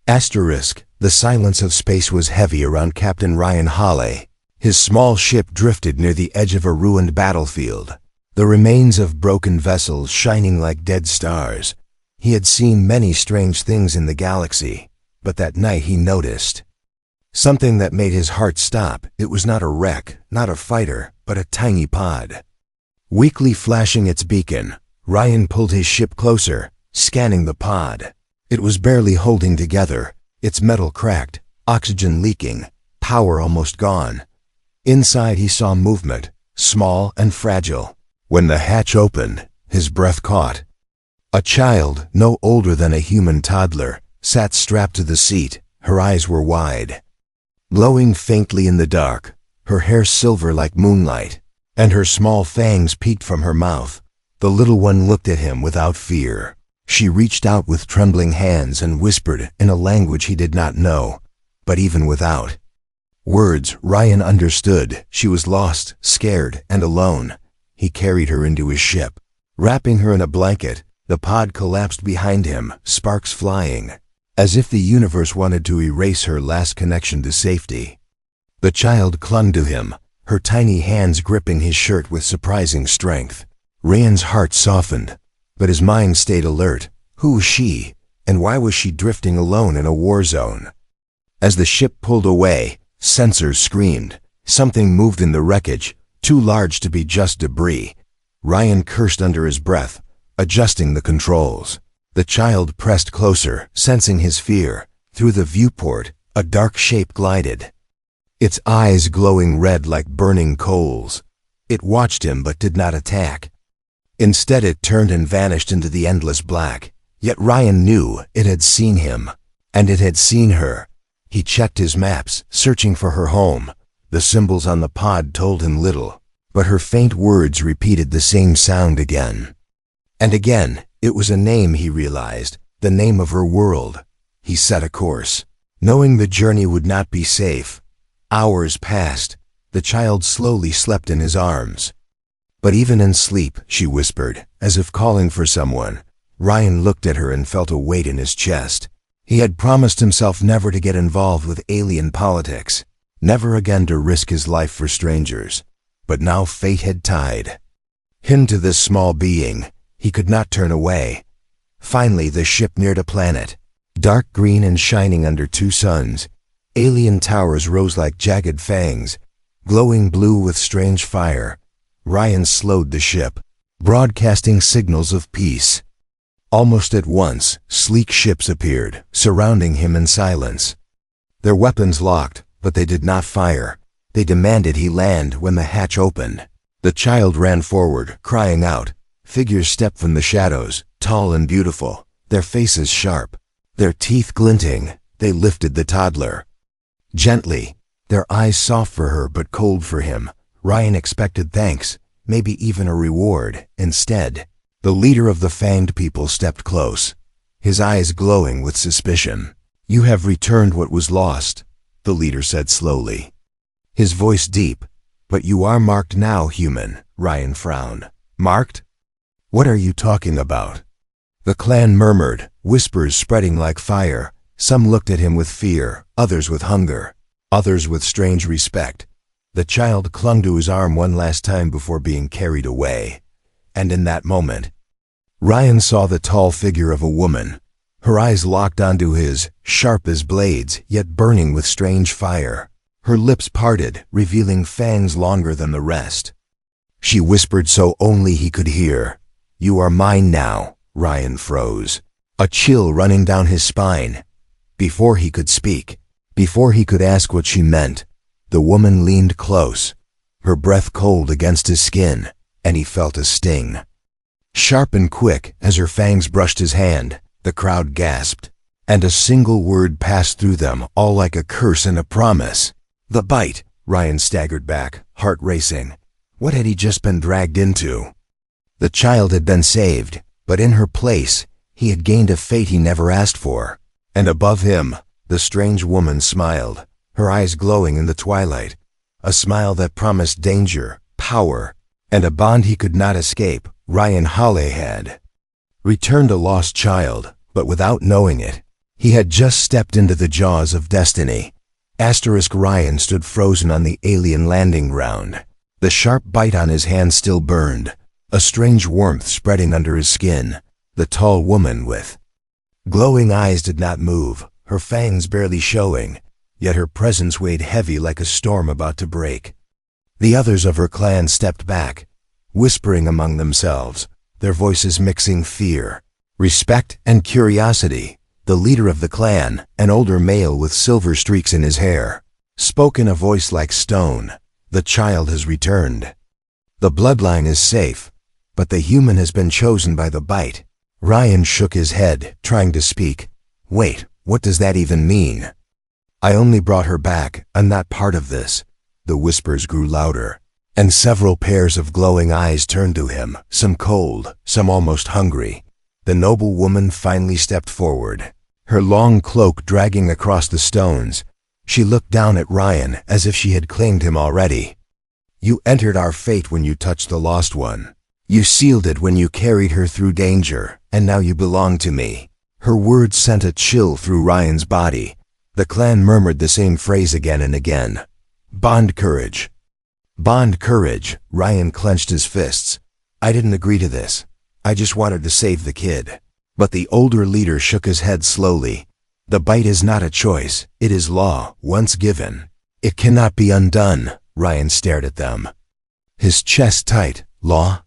Asterisk, the silence of space was heavy around Captain Ryan Hawley. His small ship drifted near the edge of a ruined battlefield, the remains of broken vessels shining like dead stars. He had seen many strange things in the galaxy, but that night he noticed something that made his heart stop. It was not a wreck, not a fighter, but a tiny pod. Weakly flashing its beacon, Ryan pulled his ship closer, scanning the pod. It was barely holding together, its metal cracked, oxygen leaking, power almost gone. Inside he saw movement, small and fragile. When the hatch opened, his breath caught. A child, no older than a human toddler, sat strapped to the seat. Her eyes were wide, glowing faintly in the dark, her hair silver like moonlight, and her small fangs peeked from her mouth. The little one looked at him without fear. She reached out with trembling hands and whispered in a language he did not know, but even without words, Ryan understood. She was lost, scared, and alone. He carried her into his ship. Wrapping her in a blanket, the pod collapsed behind him, sparks flying, as if the universe wanted to erase her last connection to safety. The child clung to him, her tiny hands gripping his shirt with surprising strength. Ryan's heart softened, but his mind stayed alert. Who was she, and why was she drifting alone in a war zone? As the ship pulled away, sensors screamed. Something moved in the wreckage, too large to be just debris. Ryan cursed under his breath, adjusting the controls. The child pressed closer, sensing his fear. Through the viewport, a dark shape glided, its eyes glowing red like burning coals. It watched him but did not attack. Instead it turned and vanished into the endless black. Yet Ryan knew it had seen him, and it had seen her. He checked his maps, searching for her home. The symbols on the pod told him little, but her faint words repeated the same sound again. And again, it was a name, he realized, the name of her world. He set a course, knowing the journey would not be safe. Hours passed. The child slowly slept in his arms. But even in sleep, she whispered, as if calling for someone. Ryan looked at her and felt a weight in his chest. He had promised himself never to get involved with alien politics, never again to risk his life for strangers. But now fate had tied him to this small being. He could not turn away. Finally, the ship neared a planet, dark green and shining under two suns. Alien towers rose like jagged fangs, glowing blue with strange fire. Ryan slowed the ship, broadcasting signals of peace. Almost at once, sleek ships appeared, surrounding him in silence. Their weapons locked, but they did not fire. They demanded he land. When the hatch opened, the child ran forward, crying out. Figures stepped from the shadows, tall and beautiful, their faces sharp, their teeth glinting. They lifted the toddler gently, their eyes soft for her but cold for him. Ryan expected thanks, maybe even a reward. Instead, the leader of the Fanged people stepped close, his eyes glowing with suspicion. "You have returned what was lost," the leader said slowly, his voice deep. "But you are marked now, human." Ryan frowned. "Marked? What are you talking about?" The clan murmured, whispers spreading like fire. Some looked at him with fear, others with hunger, others with strange respect. The child clung to his arm one last time before being carried away. And in that moment, Ryan saw the tall figure of a woman, her eyes locked onto his, sharp as blades, yet burning with strange fire. Her lips parted, revealing fangs longer than the rest. She whispered so only he could hear. "You are mine now." Ryan froze, a chill running down his spine. Before he could speak, before he could ask what she meant, the woman leaned close, her breath cold against his skin, and he felt a sting. Sharp and quick, as her fangs brushed his hand, the crowd gasped, and a single word passed through them, all like a curse and a promise. "The bite." Ryan staggered back, heart racing. What had he just been dragged into? The child had been saved, but in her place, he had gained a fate he never asked for. And above him, the strange woman smiled, her eyes glowing in the twilight, a smile that promised danger, power, and a bond he could not escape. Ryan Hawley had returned a lost child, but without knowing it, He had just stepped into the jaws of destiny. Ryan stood frozen on the alien landing ground. The sharp bite on his hand still burned, a strange warmth spreading under his skin. The tall woman with glowing eyes did not move, her fangs barely showing, yet her presence weighed heavy like a storm about to break. The others of her clan stepped back, whispering among themselves, their voices mixing fear, respect, and curiosity. The leader of the clan, an older male with silver streaks in his hair, spoke in a voice like stone. "The child has returned. The bloodline is safe, but the human has been chosen by the bite." Ryan shook his head, trying to speak. "Wait, what does that even mean?" "I only brought her back. I'm not part of this." The whispers grew louder, and several pairs of glowing eyes turned to him, some cold, some almost hungry. The noble woman finally stepped forward, her long cloak dragging across the stones. She looked down at Ryan as if she had claimed him already. "You entered our fate when you touched the lost one. You sealed it when you carried her through danger, and now you belong to me." Her words sent a chill through Ryan's body. The clan murmured the same phrase again and again. "Bond courage. Bond courage." Ryan clenched his fists. "I didn't agree to this. I just wanted to save the kid." But the older leader shook his head slowly. "The bite is not a choice. It is law, once given. It cannot be undone." Ryan stared at them, his chest tight. "Law?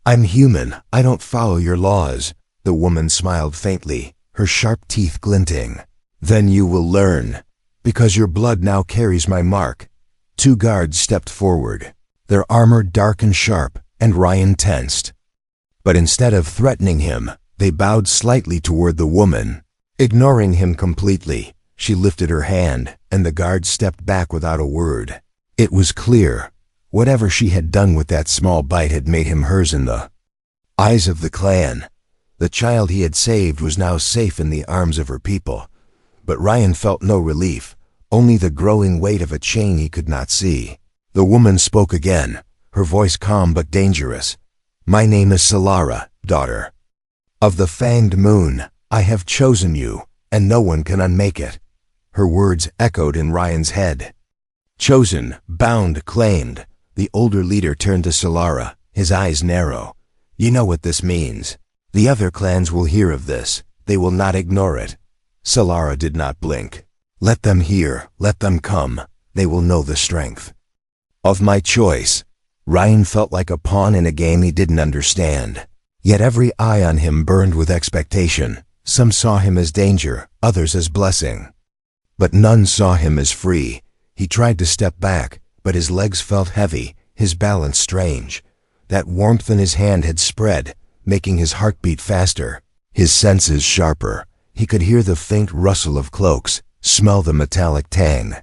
I'm human. I don't follow your laws." The woman smiled faintly, her sharp teeth glinting. "Then you will learn, because your blood now carries my mark." Two guards stepped forward, their armor dark and sharp, and Ryan tensed. But instead of threatening him, they bowed slightly toward the woman. Ignoring him completely, she lifted her hand, and the guards stepped back without a word. It was clear, whatever she had done with that small bite had made him hers in the eyes of the clan. The child he had saved was now safe in the arms of her people. But Ryan felt no relief, only the growing weight of a chain he could not see. The woman spoke again, her voice calm but dangerous. "My name is Solara, daughter of the fanged moon. I have chosen you, and no one can unmake it." Her words echoed in Ryan's head. "Chosen, bound, claimed." The older leader turned to Solara, his eyes narrow. "You know what this means. The other clans will hear of this. They will not ignore it." Solara did not blink. "Let them hear, let them come. They will know the strength of my choice." Ryan felt like a pawn in a game he didn't understand. Yet every eye on him burned with expectation. Some saw him as danger, others as blessing. But none saw him as free. He tried to step back, but his legs felt heavy, his balance strange. That warmth in his hand had spread, making his heartbeat faster, his senses sharper. He could hear the faint rustle of cloaks, smell the metallic tang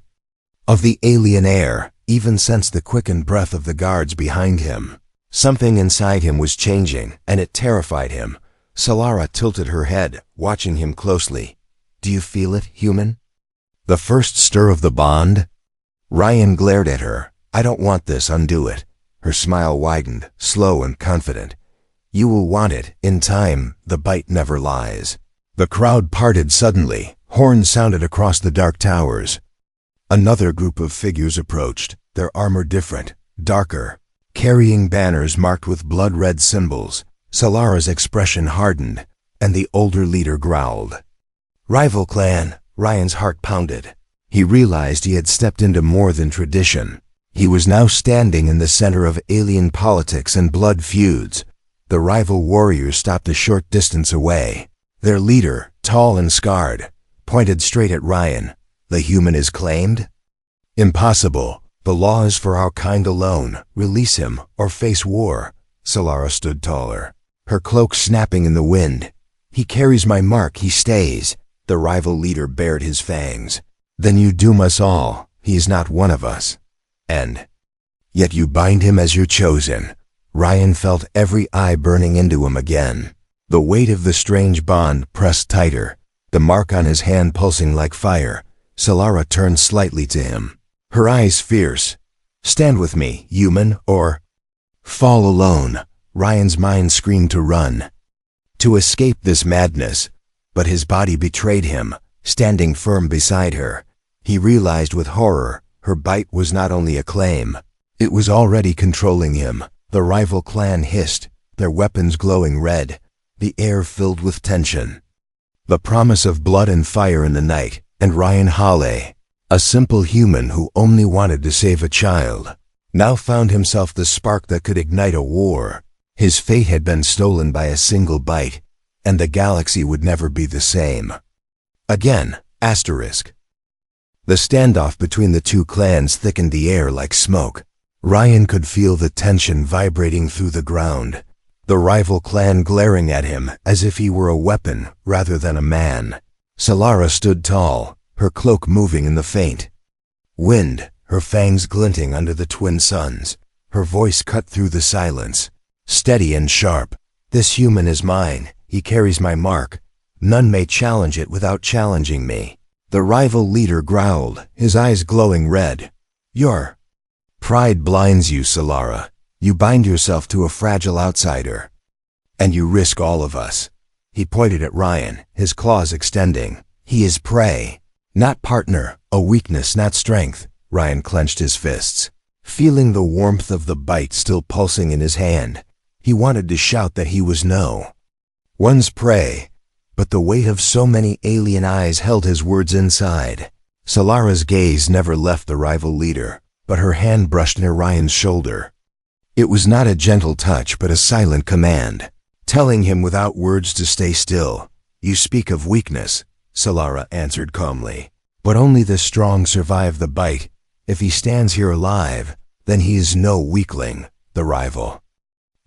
of the alien air, even sense the quickened breath of the guards behind him. Something inside him was changing, and it terrified him. Solara tilted her head, watching him closely. "Do you feel it, human? The first stir of the bond?" Ryan glared at her. "I don't want this, undo it." Her smile widened, slow and confident. "You will want it, in time. The bite never lies." The crowd parted suddenly. Horns sounded across the dark towers. Another group of figures approached, their armor different, darker, carrying banners marked with blood-red symbols. Solara's expression hardened, and the older leader growled. "Rival clan." Ryan's heart pounded. He realized he had stepped into more than tradition. He was now standing in the center of alien politics and blood feuds. The rival warriors stopped a short distance away. Their leader, tall and scarred, pointed straight at Ryan. "The human is claimed?" "Impossible. The law is for our kind alone. Release him, or face war." Solara stood taller, her cloak snapping in the wind. "He carries my mark. He stays." The rival leader bared his fangs. "Then you doom us all. He is not one of us. And yet you bind him as your chosen." Ryan felt every eye burning into him again. The weight of the strange bond pressed tighter, the mark on his hand pulsing like fire. Solara turned slightly to him, her eyes fierce. "Stand with me, human, or fall alone." Ryan's mind screamed to run, to escape this madness, but his body betrayed him, standing firm beside her. He realized with horror, her bite was not only a claim, it was already controlling him. The rival clan hissed, their weapons glowing red, the air filled with tension. The promise of blood and fire in the night, and Ryan Halley, a simple human who only wanted to save a child, now found himself the spark that could ignite a war. His fate had been stolen by a single bite, and the galaxy would never be the same again. Asterisk. The standoff between the two clans thickened the air like smoke. Ryan could feel the tension vibrating through the ground, the rival clan glaring at him as if he were a weapon rather than a man. Solara stood tall, her cloak moving in the faint wind, her fangs glinting under the twin suns. Her voice cut through the silence, steady and sharp. "This human is mine. He carries my mark. None may challenge it without challenging me." The rival leader growled, his eyes glowing red. "Your pride blinds you, Solara. You bind yourself to a fragile outsider, and you risk all of us." He pointed at Ryan, his claws extending. "He is prey, not partner, a weakness, not strength." Ryan clenched his fists, feeling the warmth of the bite still pulsing in his hand. He wanted to shout that he was no one's prey, but the weight of so many alien eyes held his words inside. Solara's gaze never left the rival leader, but her hand brushed near Ryan's shoulder. It was not a gentle touch, but a silent command, telling him without words to stay still. "You speak of weakness," Solara answered calmly, "but only the strong survive the bite. If he stands here alive, then he is no weakling." The rival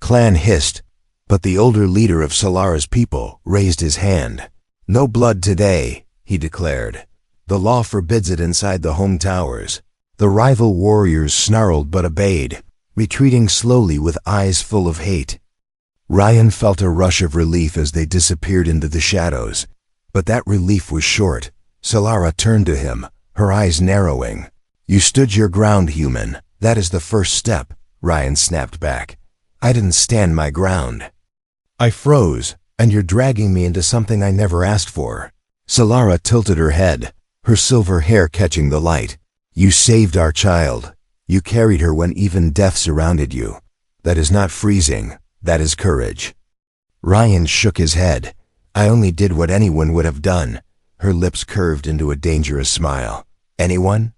clan hissed, but the older leader of Solara's people raised his hand. "No blood today," he declared. "The law forbids it inside the home towers." The rival warriors snarled but obeyed, retreating slowly with eyes full of hate. Ryan felt a rush of relief as they disappeared into the shadows, but that relief was short. Solara turned to him, her eyes narrowing. "You stood your ground, human. That is the first step," Ryan snapped back. "I didn't stand my ground. I froze, and you're dragging me into something I never asked for." Solara tilted her head, her silver hair catching the light. "You saved our child. You carried her when even death surrounded you. That is not freezing, that is courage." Ryan shook his head. "I only did what anyone would have done." Her lips curved into a dangerous smile. "Anyone?"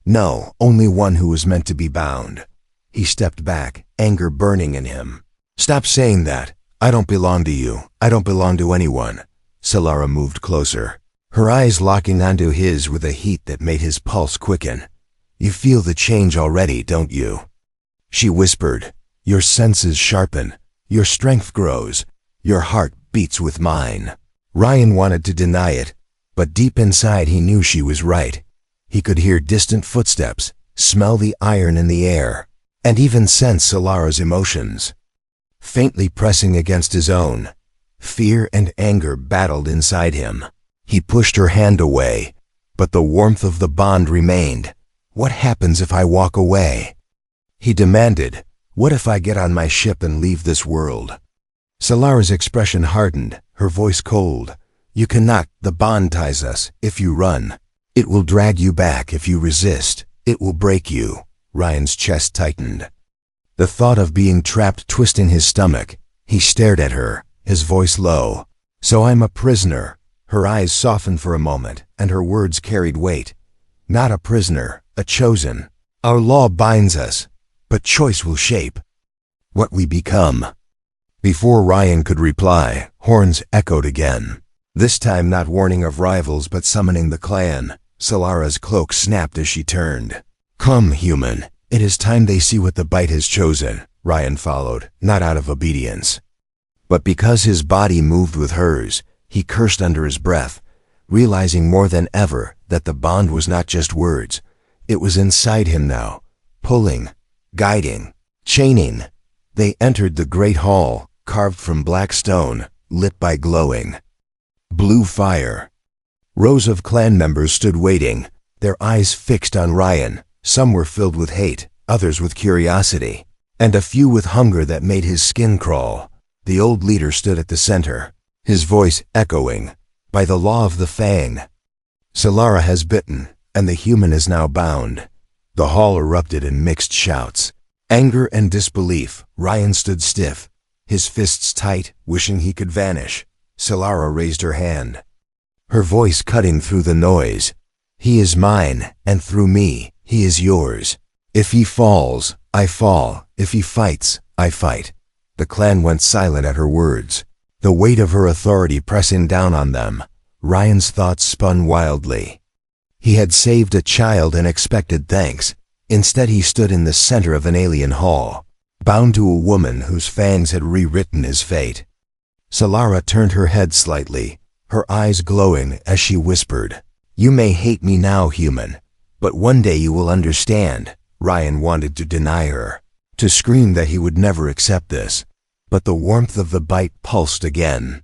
"No, only one who was meant to be bound." He stepped back, anger burning in him. "Stop saying that. I don't belong to you. I don't belong to anyone." Solara moved closer, her eyes locking onto his with a heat that made his pulse quicken. "You feel the change already, don't you?" She whispered. "Your senses sharpen. Your strength grows. Your heart beats with mine." Ryan wanted to deny it, but deep inside he knew she was right. He could hear distant footsteps, smell the iron in the air, and even sense Solara's emotions faintly pressing against his own. Fear and anger battled inside him. He pushed her hand away, but the warmth of the bond remained. "What happens if I walk away?" he demanded. "What if I get on my ship and leave this world?" Solara's expression hardened, her voice cold. "You cannot. The bond ties us. If you run, it will drag you back. If you resist, it will break you." Ryan's chest tightened, the thought of being trapped twisting his stomach. He stared at her, his voice low. "So I'm a prisoner." Her eyes softened for a moment, and her words carried weight. "Not a prisoner, a chosen. Our law binds us, but choice will shape what we become." Before Ryan could reply, horns echoed again, this time not warning of rivals but summoning the clan. Solara's cloak snapped as she turned. "Come, human. It is time they see what the bite has chosen." Ryan followed, not out of obedience, but because his body moved with hers. He cursed under his breath, realizing more than ever that the bond was not just words. It was inside him now, pulling, guiding, chaining. They entered the great hall, carved from black stone, lit by glowing blue fire. Rows of clan members stood waiting, their eyes fixed on Ryan. Some were filled with hate, others with curiosity, and a few with hunger that made his skin crawl. The old leader stood at the center, his voice echoing. by the law of the Fang. Solara has bitten, and the human is now bound. The hall erupted in mixed shouts. Anger and disbelief. Ryan stood stiff, his fists tight, wishing he could vanish. Solara raised her hand, her voice cutting through the noise. He is mine, and through me, he is yours. If he falls, I fall. If he fights, I fight. The clan went silent at her words, the weight of her authority pressing down on them. Ryan's thoughts spun wildly. He had saved a child and expected thanks. Instead he stood in the center of an alien hall, bound to a woman whose fangs had rewritten his fate. Solara turned her head slightly, her eyes glowing as she whispered, "You may hate me now, human, but one day you will understand." Ryan wanted to deny her, to scream that he would never accept this, but the warmth of the bite pulsed again,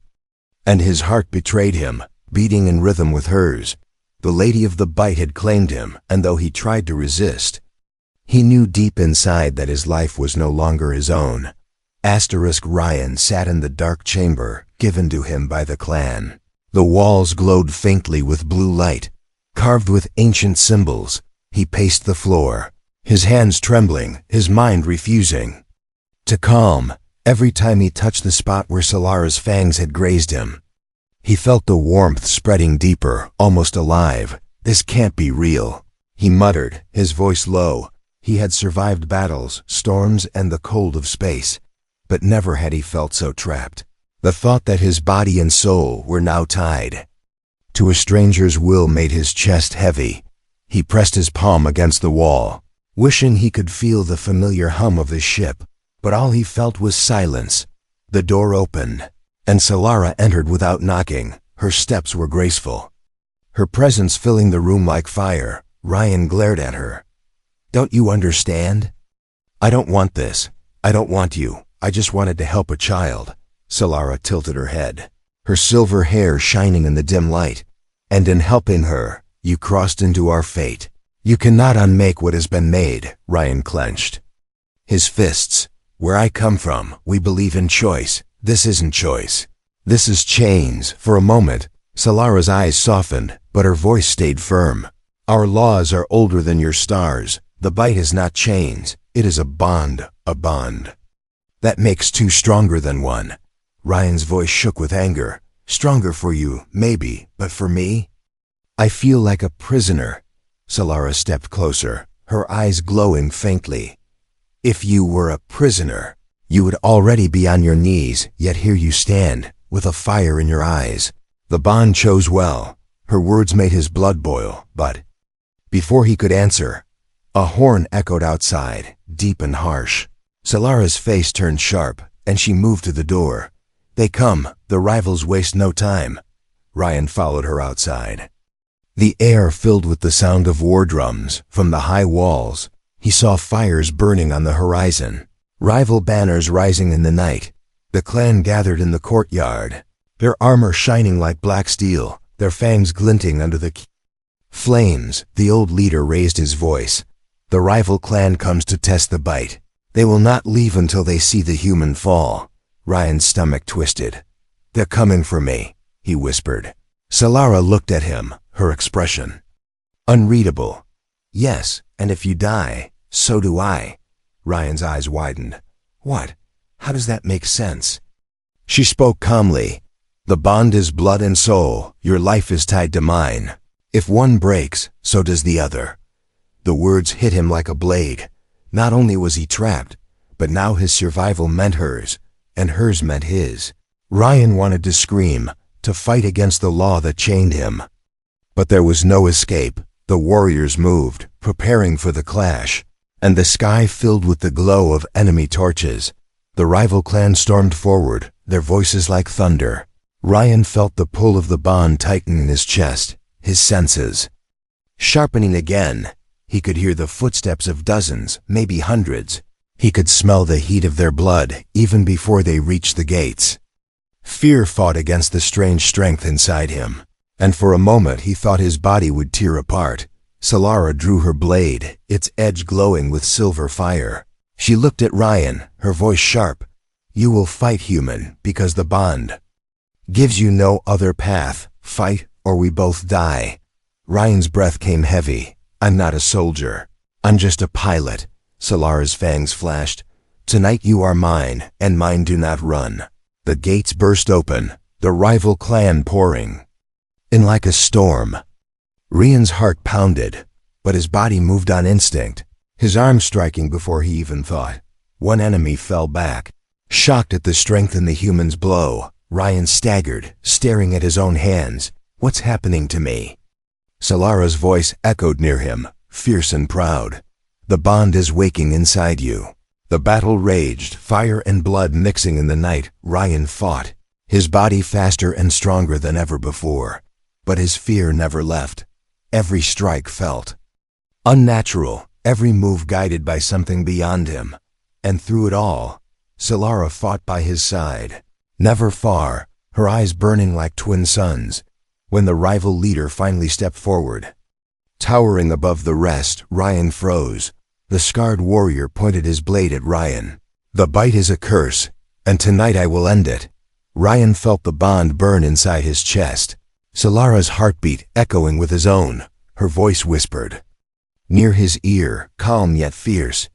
and his heart betrayed him, beating in rhythm with hers. The lady of the bite had claimed him, and though he tried to resist, he knew deep inside that his life was no longer his own. Ryan sat in the dark chamber given to him by the clan. The walls glowed faintly with blue light, carved with ancient symbols. He paced the floor, his hands trembling, his mind refusing to calm. Every time he touched the spot where Solara's fangs had grazed him, he felt the warmth spreading deeper, almost alive. "This can't be real," he muttered, his voice low. He had survived battles, storms, and the cold of space, but never had he felt so trapped. The thought that his body and soul were now tied to a stranger's will made his chest heavy. He pressed his palm against the wall, wishing he could feel the familiar hum of his ship, but all he felt was silence. The door opened, and Solara entered without knocking. Her steps were graceful, her presence filling the room like fire. Ryan glared at her. "Don't you understand? I don't want this. I don't want you. I just wanted to help a child." Solara tilted her head, her silver hair shining in the dim light. "And in helping her, you crossed into our fate. You cannot unmake what has been made." Ryan clenched his fists. "Where I come from, we believe in choice. This isn't choice. This is chains." For a moment, Solara's eyes softened, but her voice stayed firm. "Our laws are older than your stars. The bite is not chains. It is a bond, a bond that makes two stronger than one." Ryan's voice shook with anger. "Stronger for you, maybe, but for me? I feel like a prisoner." Solara stepped closer, her eyes glowing faintly. "If you were a prisoner, you would already be on your knees, yet here you stand, with a fire in your eyes." The bond chose well. Her words made his blood boil, but before he could answer, a horn echoed outside, deep and harsh. Solara's face turned sharp, and she moved to the door. "They come. The rivals waste no time." Ryan followed her outside. The air filled with the sound of war drums. From the high walls, he saw fires burning on the horizon, rival banners rising in the night. The clan gathered in the courtyard, their armor shining like black steel, their fangs glinting under the flames. The old leader raised his voice. "The rival clan comes to test the bite. They will not leave until they see the human fall." Ryan's stomach twisted. "They're coming for me," he whispered. Solara looked at him, her expression unreadable. "Yes, and if you die, so do I." Ryan's eyes widened. "What? How does that make sense?" She spoke calmly. "The bond is blood and soul. Your life is tied to mine. If one breaks, so does the other." The words hit him like a blade. Not only was he trapped, but now his survival meant hers, and hers meant his. Ryan wanted to scream, to fight against the law that chained him. But there was no escape. The warriors moved, preparing for the clash, and the sky filled with the glow of enemy torches. The rival clan stormed forward, their voices like thunder. Ryan felt the pull of the bond tighten in his chest, his senses sharpening again. He could hear the footsteps of dozens, maybe hundreds. He could smell the heat of their blood even before they reached the gates. Fear fought against the strange strength inside him, and for a moment he thought his body would tear apart. Solara drew her blade, its edge glowing with silver fire. She looked at Ryan, her voice sharp. "You will fight, human, because the bond gives you no other path." Fight, or we both die. Ryan's breath came heavy. I'm not a soldier. I'm just a pilot. Solara's fangs flashed. Tonight you are mine, and mine do not run. The gates burst open, the rival clan pouring in like a storm. Ryan's heart pounded, but his body moved on instinct, his arm striking before he even thought. One enemy fell back. Shocked at the strength in the human's blow, Ryan staggered, staring at his own hands. What's happening to me? Solara's voice echoed near him, fierce and proud. The bond is waking inside you. The battle raged, fire and blood mixing in the night. Ryan fought, his body faster and stronger than ever before. But his fear never left. Every strike felt unnatural, every move guided by something beyond him. And through it all, Solara fought by his side, never far, her eyes burning like twin suns. When the rival leader finally stepped forward, towering above the rest, Ryan froze. The scarred warrior pointed his blade at Ryan. The bite is a curse, and tonight I will end it. Ryan felt the bond burn inside his chest, Solara's heartbeat echoing with his own. Her voice whispered near his ear, calm yet fierce.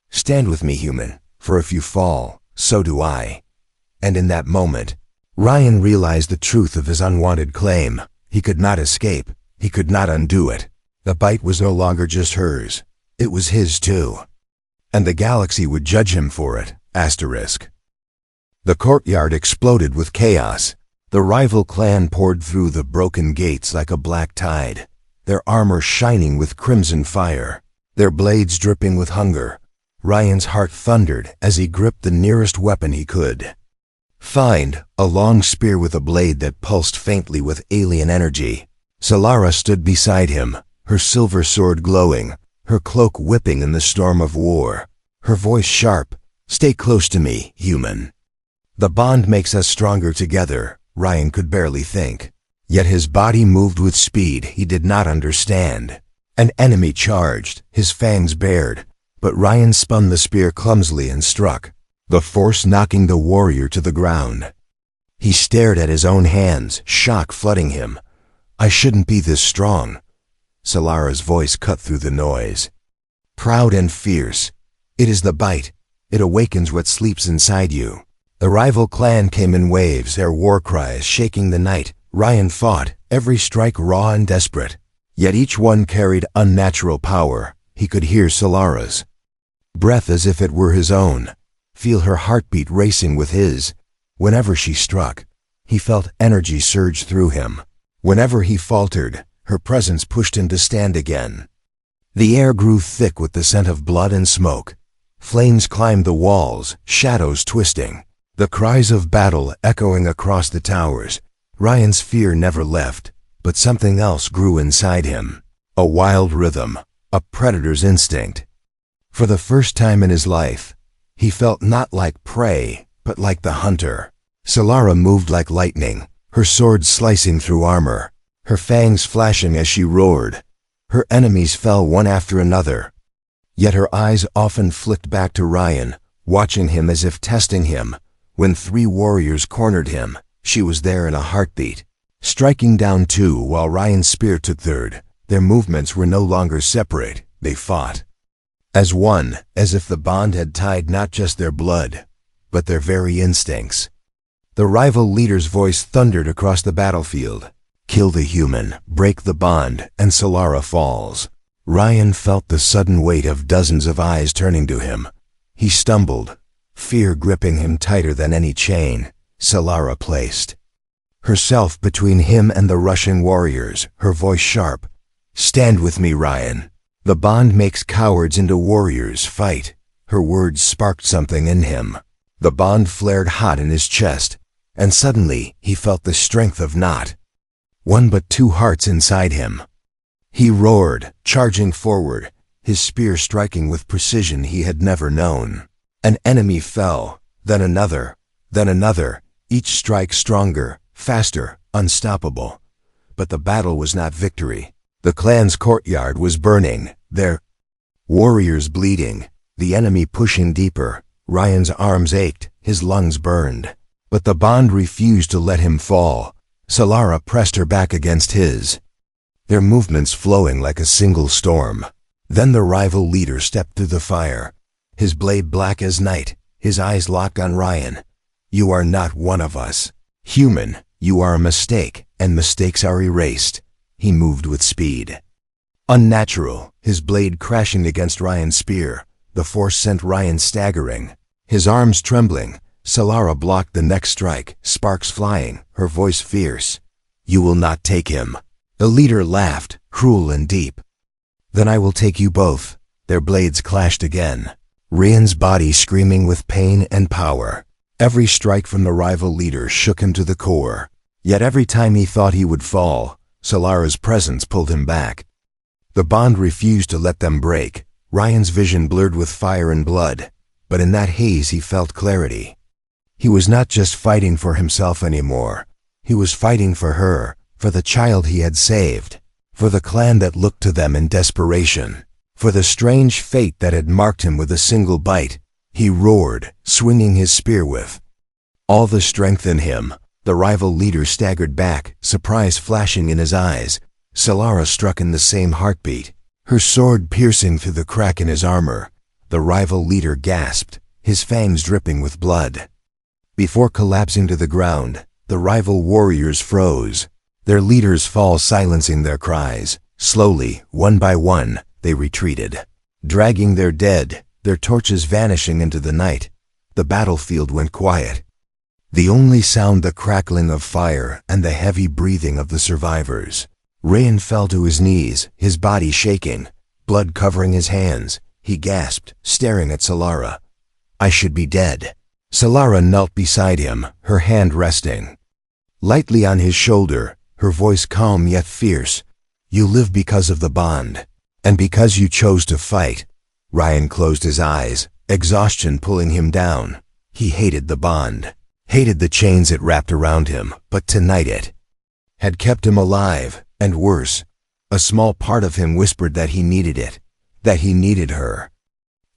Stand with me, human, for if you fall, so do I. And in that moment, Ryan realized the truth of his unwanted claim. He could not escape. He could not undo it. The bite was no longer just hers. It was his too. And the galaxy would judge him for it. Asterisk. The courtyard exploded with chaos. The rival clan poured through the broken gates like a black tide, their armor shining with crimson fire, their blades dripping with hunger. Ryan's heart thundered as he gripped the nearest weapon he could find, a long spear with a blade that pulsed faintly with alien energy. Solara stood beside him, her silver sword glowing, her cloak whipping in the storm of war, her voice sharp. Stay close to me, human. The bond makes us stronger together. Ryan could barely think. Yet his body moved with speed he did not understand. An enemy charged, his fangs bared, but Ryan spun the spear clumsily and struck, the force knocking the warrior to the ground. He stared at his own hands, shock flooding him. I shouldn't be this strong. Solara's voice cut through the noise. Proud and fierce. It is the bite. It awakens what sleeps inside you. The rival clan came in waves, their war cries shaking the night. Ryan fought, every strike raw and desperate. Yet each one carried unnatural power. He could hear Solara's breath as if it were his own, feel her heartbeat racing with his. Whenever she struck, he felt energy surge through him. Whenever he faltered, her presence pushed him to stand again. The air grew thick with the scent of blood and smoke. Flames climbed the walls, shadows twisting, the cries of battle echoing across the towers. Ryan's fear never left, but something else grew inside him. A wild rhythm, a predator's instinct. For the first time in his life, he felt not like prey, but like the hunter. Solara moved like lightning, her sword slicing through armor, her fangs flashing as she roared. Her enemies fell one after another. Yet her eyes often flicked back to Ryan, watching him as if testing him. When 3 warriors cornered him, she was there in a heartbeat, striking down 2 while Ryan's spear took third. Their movements were no longer separate, they fought as one, as if the bond had tied not just their blood, but their very instincts. The rival leader's voice thundered across the battlefield. Kill the human, break the bond, and Solara falls. Ryan felt the sudden weight of dozens of eyes turning to him. He stumbled, fear gripping him tighter than any chain. Solara placed herself between him and the rushing warriors, her voice sharp. Stand with me, Ryan. The bond makes cowards into warriors. Fight. Her words sparked something in him. The bond flared hot in his chest, and suddenly he felt the strength of not one but 2 hearts inside him. He roared, charging forward, his spear striking with precision he had never known. An enemy fell, then another, each strike stronger, faster, unstoppable. But the battle was not victory. The clan's courtyard was burning, their warriors bleeding, the enemy pushing deeper. Ryan's arms ached, his lungs burned. But the bond refused to let him fall. Solara pressed her back against his, their movements flowing like a single storm. Then the rival leader stepped through the fire, his blade black as night, his eyes locked on Ryan. You are not one of us. Human, you are a mistake, and mistakes are erased. He moved with speed. Unnatural, his blade crashing against Ryan's spear. The force sent Ryan staggering, his arms trembling. Solara blocked the next strike, sparks flying, her voice fierce. You will not take him. The leader laughed, cruel and deep. Then I will take you both. Their blades clashed again, Ryan's body screaming with pain and power. Every strike from the rival leader shook him to the core. Yet every time he thought he would fall, Solara's presence pulled him back. The bond refused to let them break. Ryan's vision blurred with fire and blood, but in that haze he felt clarity. He was not just fighting for himself anymore. He was fighting for her, for the child he had saved, for the clan that looked to them in desperation, for the strange fate that had marked him with a single bite. He roared, swinging his spear with all the strength in him. The rival leader staggered back, surprise flashing in his eyes. Solara struck in the same heartbeat, her sword piercing through the crack in his armor. The rival leader gasped, his fangs dripping with blood. Before collapsing to the ground, the rival warriors froze, their leader's fall silencing their cries. Slowly, one by one, they retreated, dragging their dead, their torches vanishing into the night. The battlefield went quiet. The only sound the crackling of fire and the heavy breathing of the survivors. Ryan fell to his knees, his body shaking, blood covering his hands. He gasped, staring at Solara. I should be dead. Solara knelt beside him, her hand resting lightly on his shoulder, her voice calm yet fierce. You live because of the bond, and because you chose to fight. Ryan closed his eyes, exhaustion pulling him down. He hated the bond, hated the chains it wrapped around him, but tonight it had kept him alive, and worse, a small part of him whispered that he needed it, that he needed her.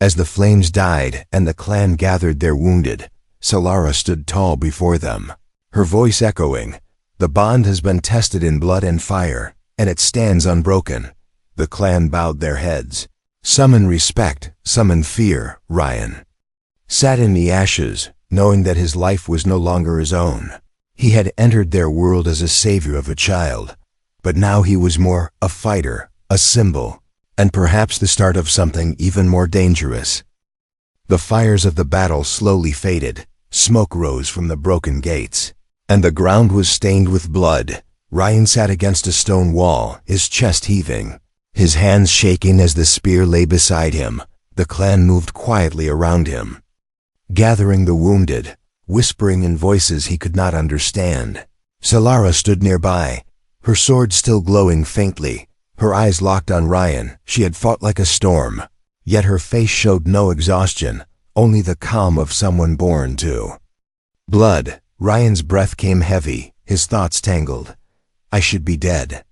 As the flames died and the clan gathered their wounded, Solara stood tall before them, her voice echoing. The bond has been tested in blood and fire, and it stands unbroken. The clan bowed their heads, some in respect, some in fear. Ryan sat in the ashes, knowing that his life was no longer his own. He had entered their world as a savior of a child, but now he was more a fighter, a symbol, and perhaps the start of something even more dangerous. The fires of the battle slowly faded, smoke rose from the broken gates, and the ground was stained with blood. Ryan sat against a stone wall, his chest heaving, his hands shaking as the spear lay beside him. The clan moved quietly around him, gathering the wounded, whispering in voices he could not understand. Solara stood nearby, her sword still glowing faintly, her eyes locked on Ryan. She had fought like a storm, yet her face showed no exhaustion, only the calm of someone born to blood. Ryan's breath came heavy, his thoughts tangled. I should be dead.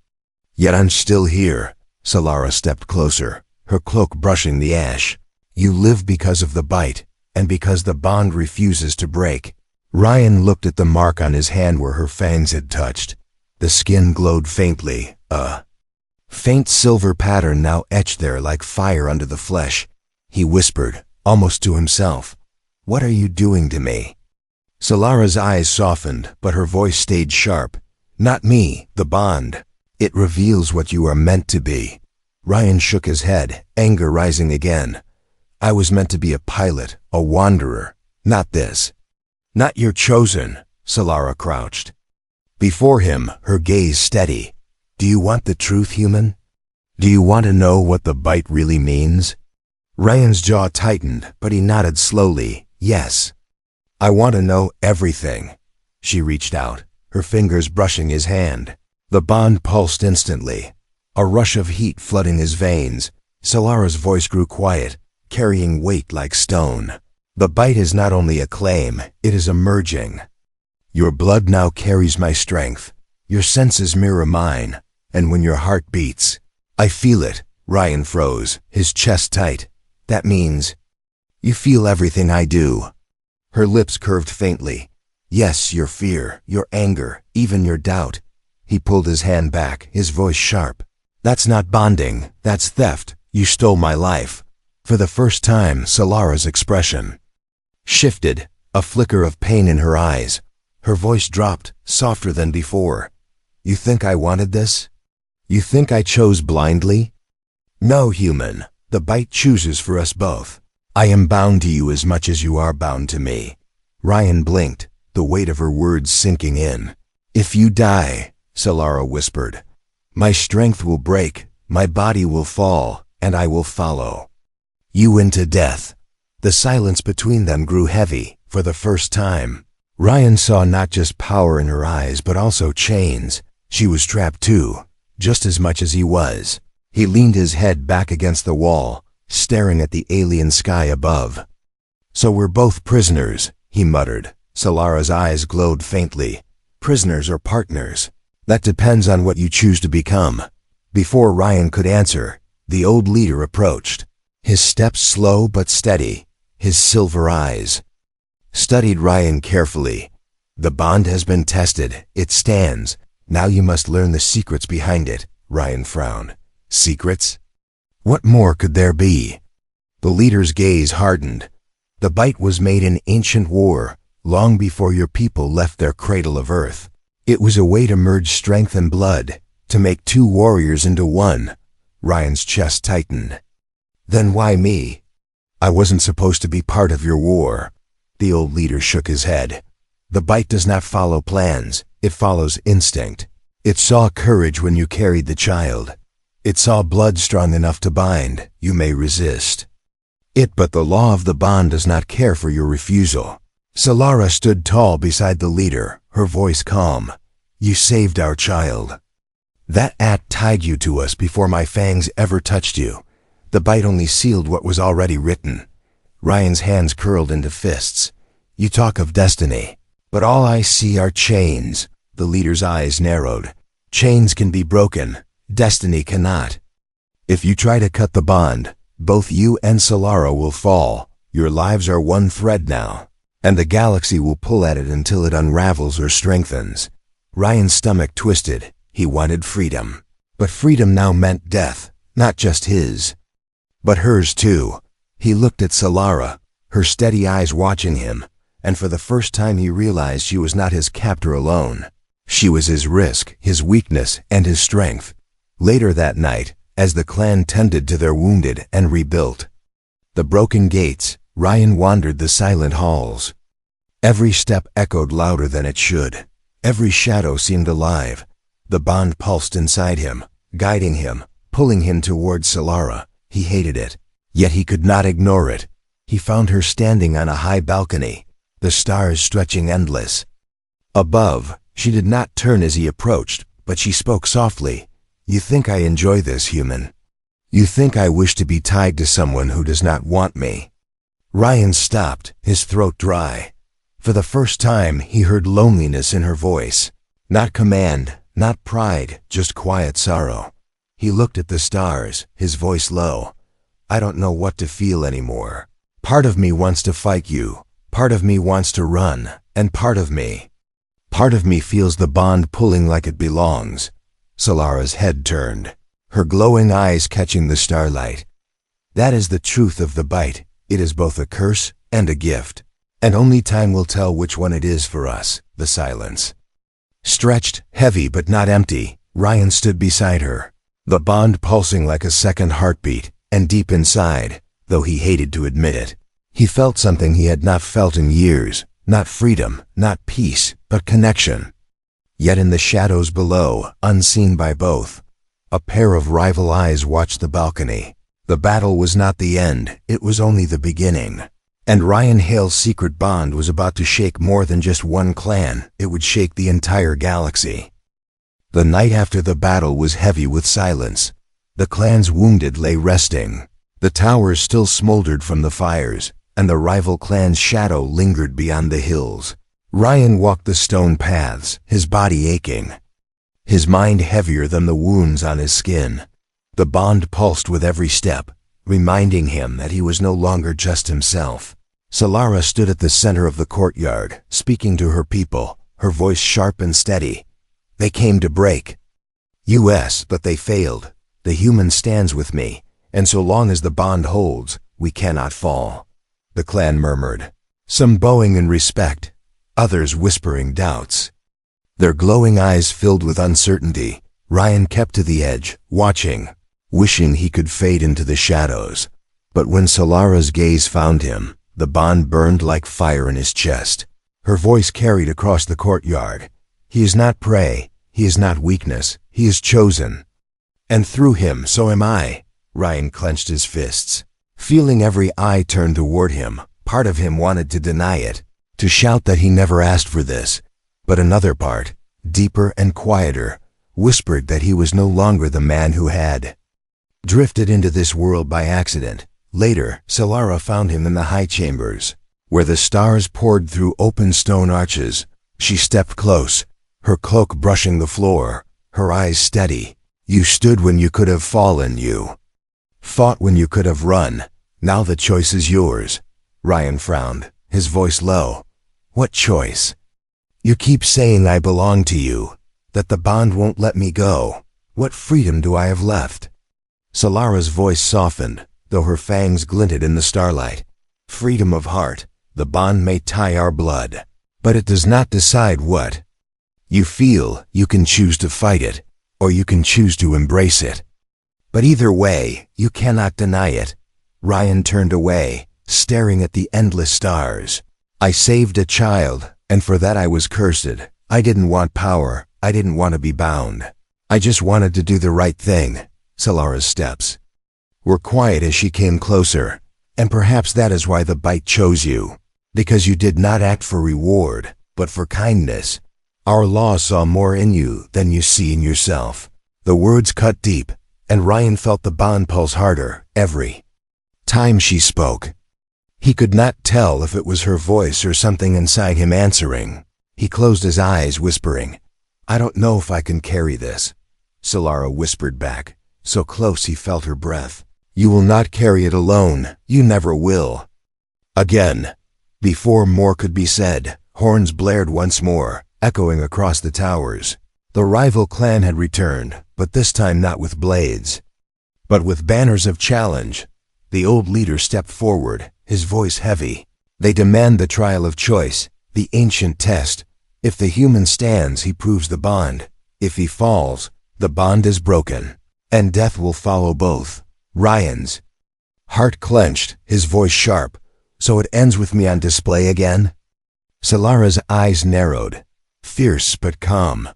Yet I'm still here. Solara stepped closer, her cloak brushing the ash. You live because of the bite, and because the bond refuses to break. Ryan looked at the mark on his hand where her fangs had touched. The skin glowed faintly, a faint silver pattern now etched there like fire under the flesh. He whispered, almost to himself, What are you doing to me? Solara's eyes softened, but her voice stayed sharp. Not me, the bond. It reveals what you are meant to be. Ryan shook his head, anger rising again. I was meant to be a pilot, a wanderer, not this. Not your chosen. Solara crouched before him, her gaze steady. Do you want the truth, human? Do you want to know what the bite really means? Ryan's jaw tightened, but he nodded slowly. Yes. I want to know everything. She reached out, her fingers brushing his hand. The bond pulsed instantly, a rush of heat flooding his veins. Solara's voice grew quiet, carrying weight like stone. The bite is not only a claim, it is a merging. Your blood now carries my strength. Your senses mirror mine, and when your heart beats, I feel it. Ryan froze, his chest tight. That means you feel everything I do. Her lips curved faintly. Yes, your fear, your anger, even your doubt. He pulled his hand back, his voice sharp. That's not bonding, that's theft. You stole my life. For the first time, Solara's expression shifted, a flicker of pain in her eyes. Her voice dropped, softer than before. You think I wanted this? You think I chose blindly? No, human. The bite chooses for us both. I am bound to you as much as you are bound to me. Ryan blinked, the weight of her words sinking in. If you die, Solara whispered, my strength will break, my body will fall, and I will follow you into death. The silence between them grew heavy, for the first time. Ryan saw not just power in her eyes, but also chains. She was trapped too, just as much as he was. He leaned his head back against the wall, staring at the alien sky above. So we're both prisoners, he muttered. Solara's eyes glowed faintly. Prisoners or partners? That depends on what you choose to become. Before Ryan could answer, the old leader approached. His steps slow but steady, his silver eyes studied Ryan carefully. The bond has been tested, it stands. Now you must learn the secrets behind it, Ryan frowned. Secrets? What more could there be? The leader's gaze hardened. The bite was made in ancient war, long before your people left their cradle of earth. It was a way to merge strength and blood, to make two warriors into one. Ryan's chest tightened. Then why me? I wasn't supposed to be part of your war. The old leader shook his head. The bite does not follow plans, it follows instinct. It saw courage when you carried the child. It saw blood strong enough to bind, you may resist it, but the law of the bond does not care for your refusal. Solara stood tall beside the leader, her voice calm. You saved our child. That act tied you to us before my fangs ever touched you. The bite only sealed what was already written. Ryan's hands curled into fists. You talk of destiny, but all I see are chains. The leader's eyes narrowed. Chains can be broken, destiny cannot. If you try to cut the bond, both you and Solara will fall. Your lives are one thread now, and the galaxy will pull at it until it unravels or strengthens. Ryan's stomach twisted. He wanted freedom. But freedom now meant death, not just his, but hers too. He looked at Solara, her steady eyes watching him, and for the first time he realized she was not his captor alone. She was his risk, his weakness, and his strength. Later that night, as the clan tended to their wounded and rebuilt the broken gates, Ryan wandered the silent halls. Every step echoed louder than it should. Every shadow seemed alive. The bond pulsed inside him, guiding him, pulling him toward Solara. He hated it, yet he could not ignore it. He found her standing on a high balcony, the stars stretching endless above. She did not turn as he approached, but she spoke softly. You think I enjoy this, human? You think I wish to be tied to someone who does not want me? Ryan stopped, his throat dry. For the first time, he heard loneliness in her voice. Not command, not pride, just quiet sorrow. He looked at the stars, his voice low. I don't know what to feel anymore. Part of me wants to fight you. Part of me wants to run. And part of me feels the bond pulling like it belongs. Solara's head turned, her glowing eyes catching the starlight. That is the truth of the bite. It is both a curse and a gift. And only time will tell which one it is for us. The silence. Stretched, heavy but not empty, Ryan stood beside her, the bond pulsing like a second heartbeat, and deep inside, though he hated to admit it, he felt something he had not felt in years. Not freedom, not peace, but connection. Yet in the shadows below, unseen by both, a pair of rival eyes watched the balcony. The battle was not the end, it was only the beginning. And Ryan Hale's secret bond was about to shake more than just one clan, it would shake the entire galaxy. The night after the battle was heavy with silence. The clan's wounded lay resting. The towers still smoldered from the fires, and the rival clan's shadow lingered beyond the hills. Ryan walked the stone paths, his body aching, his mind heavier than the wounds on his skin. The bond pulsed with every step, reminding him that he was no longer just himself. Solara stood at the center of the courtyard, speaking to her people, her voice sharp and steady. They came to break. US, but they failed. The human stands with me, and so long as the bond holds, we cannot fall. The clan murmured, some bowing in respect, others whispering doubts. Their glowing eyes filled with uncertainty. Ryan kept to the edge, watching, wishing he could fade into the shadows. But when Solara's gaze found him, the bond burned like fire in his chest. Her voice carried across the courtyard. He is not prey, he is not weakness, he is chosen. And through him, so am I. Ryan clenched his fists. Feeling every eye turned toward him, part of him wanted to deny it, to shout that he never asked for this. But another part, deeper and quieter, whispered that he was no longer the man who had drifted into this world by accident. Later, Solara found him in the high chambers, where the stars poured through open stone arches. She stepped close, her cloak brushing the floor, her eyes steady. You stood when you could have fallen, you fought when you could have run. Now the choice is yours. Ryan frowned, his voice low. What choice? You keep saying I belong to you, that the bond won't let me go. What freedom do I have left? Solara's voice softened, though her fangs glinted in the starlight. Freedom of heart. The bond may tie our blood, but it does not decide what you feel. You can choose to fight it, or you can choose to embrace it. But either way, you cannot deny it. Ryan turned away, staring at the endless stars. I saved a child, and for that I was cursed. I didn't want power, I didn't want to be bound. I just wanted to do the right thing. Solara's steps were quiet as she came closer. And perhaps that is why the bite chose you. Because you did not act for reward, but for kindness. Our law saw more in you than you see in yourself. The words cut deep, and Ryan felt the bond pulse harder every time she spoke. He could not tell if it was her voice or something inside him answering. He closed his eyes, whispering, I don't know if I can carry this. Solara whispered back, so close he felt her breath. You will not carry it alone. You never will. Again. Before more could be said, horns blared once more, echoing across the towers. The rival clan had returned, but this time not with blades, but with banners of challenge. The old leader stepped forward, his voice heavy. They demand the trial of choice, the ancient test. If the human stands, he proves the bond. If he falls, the bond is broken, and death will follow both. Ryan's heart clenched, his voice sharp. So it ends with me on display again? Solara's eyes narrowed, fierce but calm.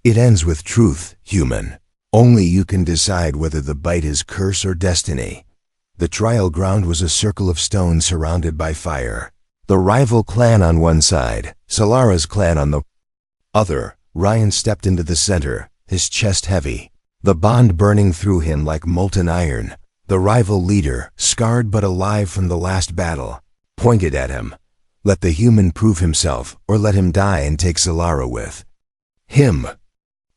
It ends with truth, human. Only you can decide whether the bite is curse or destiny. The trial ground was a circle of stone surrounded by fire. The rival clan on one side, Solara's clan on the other. Ryan stepped into the center, his chest heavy, the bond burning through him like molten iron. The rival leader, scarred but alive from the last battle, pointed at him. Let the human prove himself, or let him die and take Solara with him.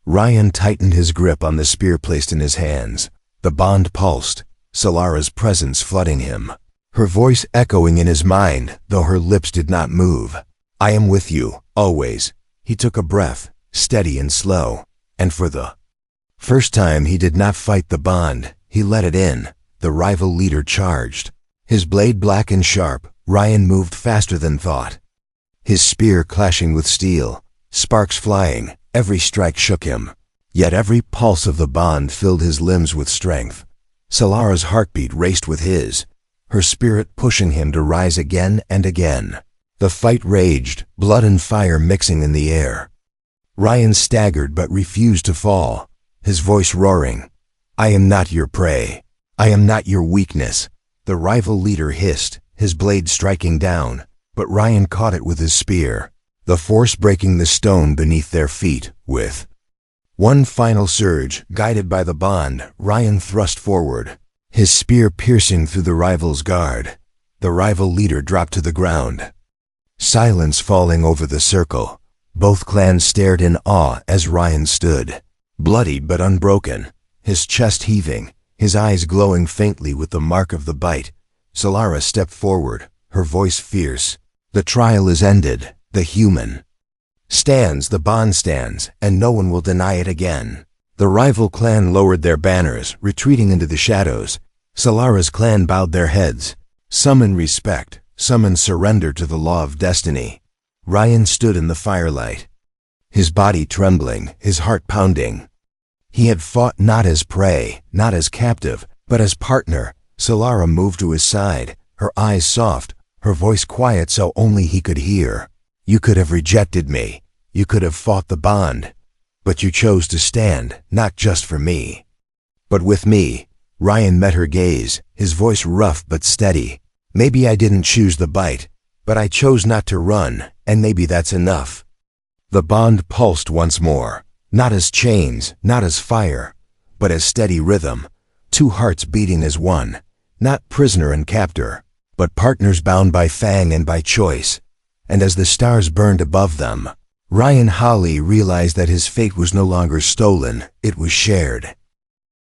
Ryan tightened his grip on the spear placed in his hands. The bond pulsed, Solara's presence flooding him, her voice echoing in his mind, though her lips did not move. I am with you, always. He took a breath, steady and slow, and for the first time he did not fight the bond, he let it in. The rival leader charged. His blade black and sharp, Ryan moved faster than thought. His spear clashing with steel, sparks flying, every strike shook him. Yet every pulse of the bond filled his limbs with strength. Solara's heartbeat raced with his, her spirit pushing him to rise again and again. The fight raged, blood and fire mixing in the air. Ryan staggered but refused to fall, his voice roaring. I am not your prey. I am not your weakness. The rival leader hissed, his blade striking down, but Ryan caught it with his spear, the force breaking the stone beneath their feet. With one final surge, guided by the bond, Ryan thrust forward, his spear piercing through the rival's guard. The rival leader dropped to the ground. Silence falling over the circle. Both clans stared in awe as Ryan stood, bloody but unbroken, his chest heaving, his eyes glowing faintly with the mark of the bite. Solara stepped forward, her voice fierce. The trial is ended. The human stands, the bond stands, and no one will deny it again. The rival clan lowered their banners, retreating into the shadows. Solara's clan bowed their heads, some in respect, some in surrender to the law of destiny. Ryan stood in the firelight, his body trembling, his heart pounding. He had fought not as prey, not as captive, but as partner. Solara moved to his side, her eyes soft, her voice quiet so only he could hear. You could have rejected me. You could have fought the bond. But you chose to stand, not just for me, but with me. Ryan met her gaze, his voice rough but steady. Maybe I didn't choose the bite, but I chose not to run, and maybe that's enough. The bond pulsed once more, not as chains, not as fire, but as steady rhythm. Two hearts beating as one, not prisoner and captor, but partners bound by Fang and by choice. And as the stars burned above them, Ryan Hawley realized that his fate was no longer stolen, it was shared.